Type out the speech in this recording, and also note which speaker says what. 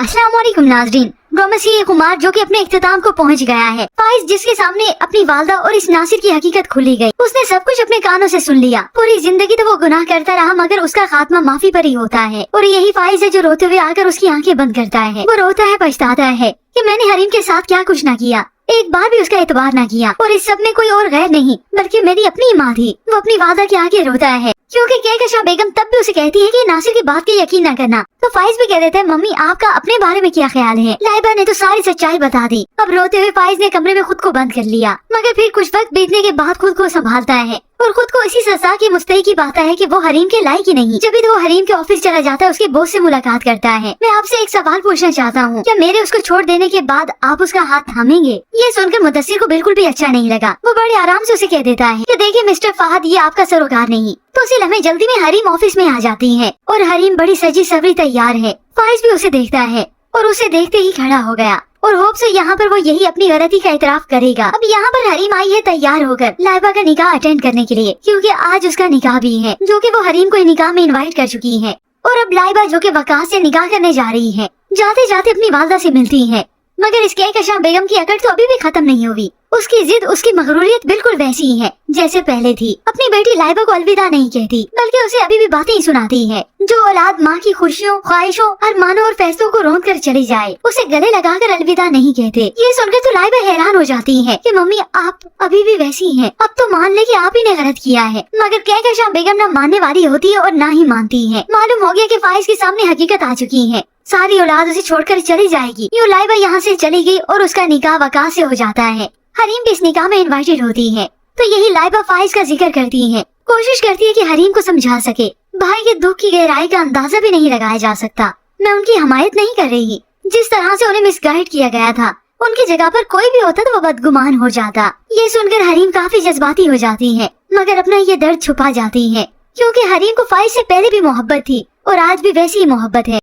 Speaker 1: अस्सलाम वालेकुम नाज़रीन। ड्रामा कुमार जो कि अपने इख्तिताम को पहुंच गया है। फाइज जिसके सामने अपनी वालदा और इस नासिर की हकीकत खुली गई, उसने सब कुछ अपने कानों से सुन लिया। पूरी जिंदगी तो वो गुनाह करता रहा मगर उसका खात्मा माफी पर ही होता है। और यही फाइज है जो रोते हुए आकर उसकी आंखें बंद करता है। वो रोता है, पछताता है कि मैंने हरीम के साथ क्या कुछ न किया, एक बार भी उसका एतबार न किया। और इस सब में कोई और गैर नहीं बल्कि मेरी अपनी माँ थी। वो अपनी वादा के आगे रोता है क्योंकि कहकशा बेगम तब भी उसे कहती है कि नासिर की बात पे यकीन न करना। तो फाइज भी कह देता है, मम्मी आपका अपने बारे में क्या ख्याल है? लाइबा ने तो सारी सच्चाई बता दी। अब रोते हुए फाइज ने कमरे में खुद को बंद कर लिया मगर फिर कुछ वक्त बीतने के बाद खुद को संभालता है और खुद को इसी सजा की मुस्तहिकी पाता है कि वो हरीम के लायक ही नहीं। जब भी तो वो हरीम के ऑफिस चला जाता है, उसके बॉस से मुलाकात करता है। मैं आपसे एक सवाल पूछना चाहता हूँ, क्या मेरे उसको छोड़ देने के बाद आप उसका हाथ थामेंगे? ये सुनकर मुदस्सिर को बिल्कुल भी अच्छा नहीं लगा। वो बड़े आराम से उसे कह देता है कि देखिए मिस्टर फहद, ये आपका सरोकार नहीं। तो उसी लम्हे जल्दी में हरीम ऑफिस में आ जाती है और हरीम बड़ी सजी सवरी तैयार है। फाइज भी उसे देखता है और उसे देखते ही खड़ा हो गया और होप से यहाँ पर वो यही अपनी गलती का इतराफ करेगा। अब यहाँ पर हरीम आई है तैयार होकर लाइबा का निकाह अटेंड करने के लिए, क्योंकि आज उसका निकाह भी है जो कि वो हरीम को निकाह में इनवाइट कर चुकी है। और अब लाइबा जो कि वकास से निकाह करने जा रही है, जाते जाते अपनी वालदा से मिलती है मगर इस कहकशा बेगम की अकड़ तो अभी भी खत्म नहीं हुई। उसकी जिद, उसकी मगरूरियत बिल्कुल वैसी ही है जैसे पहले थी। अपनी बेटी लाइबा को अलविदा नहीं कहती बल्कि उसे अभी भी बातें ही सुनाती है। जो औलाद माँ की खुशियों, ख्वाहिशों, अरमानों और फैसलों को रोंद कर चली जाए, उसे गले लगाकर अलविदा नहीं कहते। ये सुनकर तो लाइबा हैरान हो जाती है कि मम्मी आप अभी भी वैसी हैं। अब तो मान ले कि आप ही ने गलत किया है। मगर कहकशा बेगम न मानने वाली होती है और न ही मानती है। मालूम हो गया कि फाइज के सामने हकीकत आ चुकी है। सारी औलाद उसे छोड़कर चली जाएगी। यूँ लाइबा यहाँ से चली गई और उसका निकाह वकास से हो जाता है। हरीम भी इस निकाह में इनवाइटेड होती है। तो यही लाइबा फाइज का जिक्र करती है, कोशिश करती है कि हरीम को समझा सके। भाई के दुख की गहराई का अंदाजा भी नहीं लगाया जा सकता। मैं उनकी हमायत नहीं कर रही। जिस तरह से उन्हें मिसगाइड किया गया था, उनकी जगह पर कोई भी होता तो वो बदगुमान हो जाता। ये सुनकर हरीम काफी जज्बाती हो जाती है मगर अपना ये दर्द छुपा जाती है क्योंकि हरीम को फाइज से पहले भी मोहब्बत थी और आज भी वैसी ही मोहब्बत है।